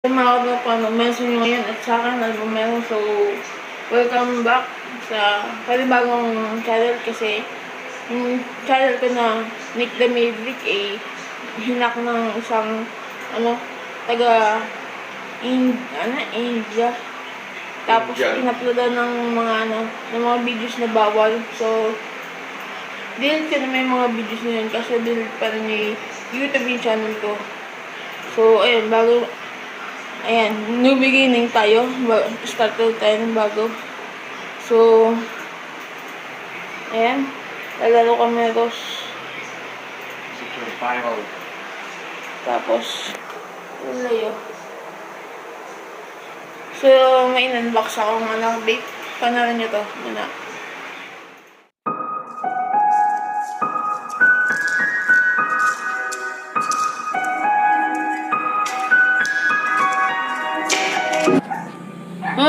Mga kapag-message nyo ngayon at sa akin Albumero. So, welcome back sa panibagong channel kasi yung channel ko na Nick the Maverick ay hinak ng isang taga India. Tapos in-uploadan ng mga videos na bawal. So, delete ko na may mga videos na yun kasi delete pa rin yung YouTube yung channel ko. So, ayun, new beginning tayo. Start tayo ng bago. So, ayan. Lalaro kami tos. Tapos, layo. So, may in-unbox akong vape. Panoorin nyo to muna.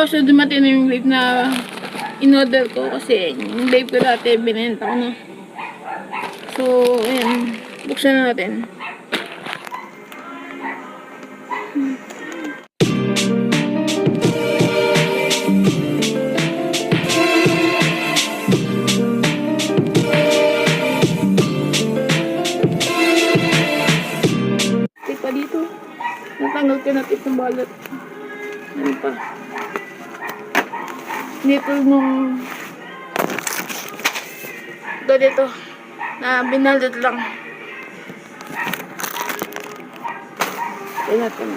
So dumating na yung vape na in-order ko kasi yung vape ko dati binenta ko na. So, ayan. Buksan na natin. Ito pa dito. Natanggal ko na itong balot. Ano pa? Dito nung dito na binaldot lang. Tingnan natin.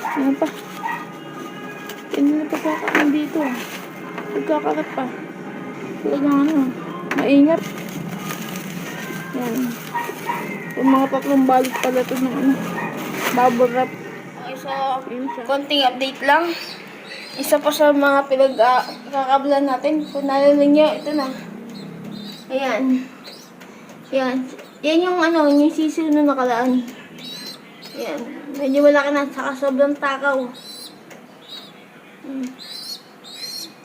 Ano pa? Hindi pa kakain dito. Nagkakalat pa. Talagang maingat. Yan. Yung mga tatlong balot pala ito ng bubble wrap. So, konting update lang. Isa pa sa mga pinagkakablan natin. Kung nalalang nyo, ito na. Ayan. Ayan. Yan yung yung sisiw na nakalaan. Ayan. Medyo malaki na. Saka sobrang takaw.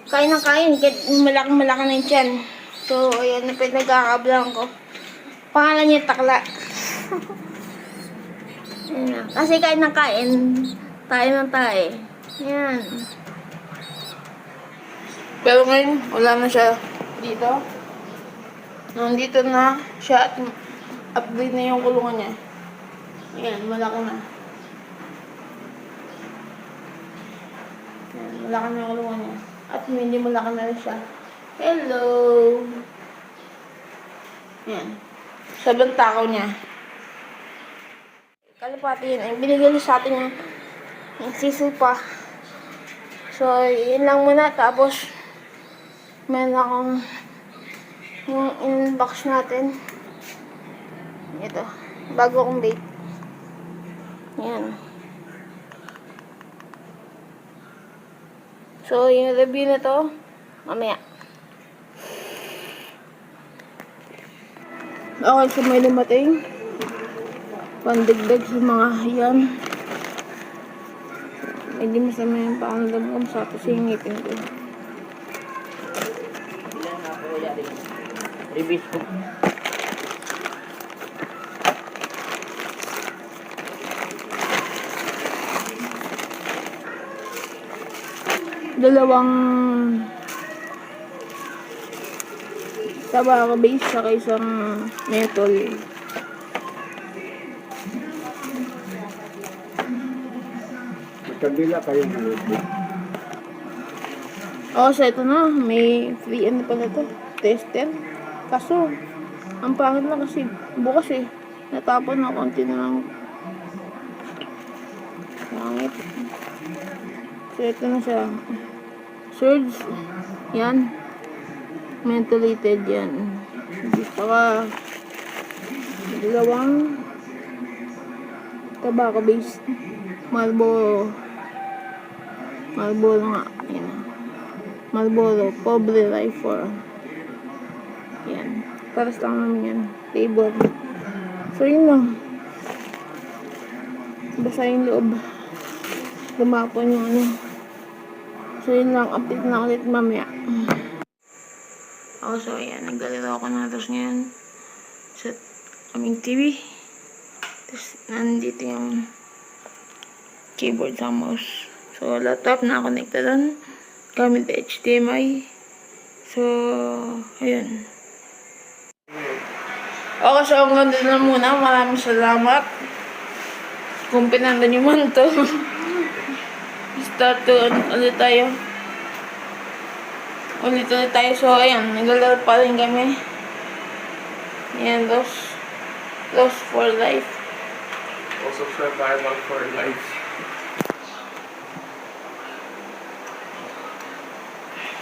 Kain ng kain. Malaki na yung tiyan. So, ayan na pinagkakablan ko. Pangalan niya Takla. Ayan. Kasi kain ng kain. Tayo ng tayo. Ayan. Pero ngayon, wala na siya dito. Nandito na siya at upgrade na yung kulungan niya. Ayan, malaki na. Ayan, malaki na yung kulungan niya. At hindi malaki na rin siya. Hello! Ayan. Sabang takaw niya. Kalapati yun. Ay, binigyan sa atin yung sisiw pa. So, yun lang muna. Tapos, meron akong yung in-box natin. Ito. Bago kong vape. Yan. So, yung review na to, mamaya. Okay, so may lumating. Pandigdag sa mga yan. Hindi masama yung pangalam ko sa singipin ko. Release ko. Dalawang tobacco base sa isang metal. Kabila kayo ng So ito na, may free pala to, tester. Kaso, ang pangit lang kasi bukas natapon na konti na lang. Pangit. So ito na siya. Surge. Yan. Mentholated yan. Saka dalawang tobacco based. Marlboro nga. Yan. Marlboro. Pobre Life 4. Yan. Paras lang naman yan. Flavor. So, yun lang. Basa yung loob. Lumapon yung So, yun lang. Update na ulit mamaya. So, ayan. Naglalaro ako ng oras ngayon sa aming TV. Tapos, nandito yung keyboard sa mouse. So, laptop nakakonekta doon. Gamit HDMI. So, ayun. Okay, so hanggang doon na muna. Maraming salamat. Kung pinanda nyo man to. Start to, ulit tayo. Ulit tayo. So, ayan. Naglalaro pa rin kami. Ayan, Lost for life. Also survival for life.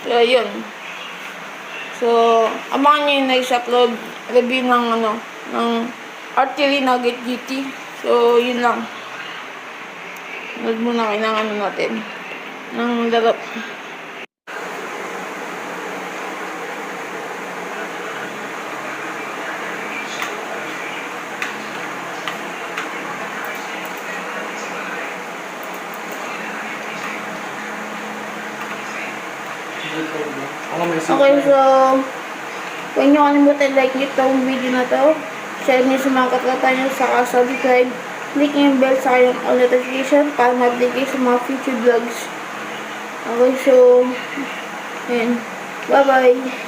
So, ayun. So, abangan nyo yung next upload review ng Artillery Nugget GT. So, yun lang. Nood muna kayo ng natin. Ng laro. Okay, so huwag nyo kalimutan like nyo itong video na to. Share nyo sa mga katrata nyo, saka subscribe. Click nyo yung bell sa yung all notification para ma-update kayo sa mga future vlogs. Okay, so, ayun. Bye-bye!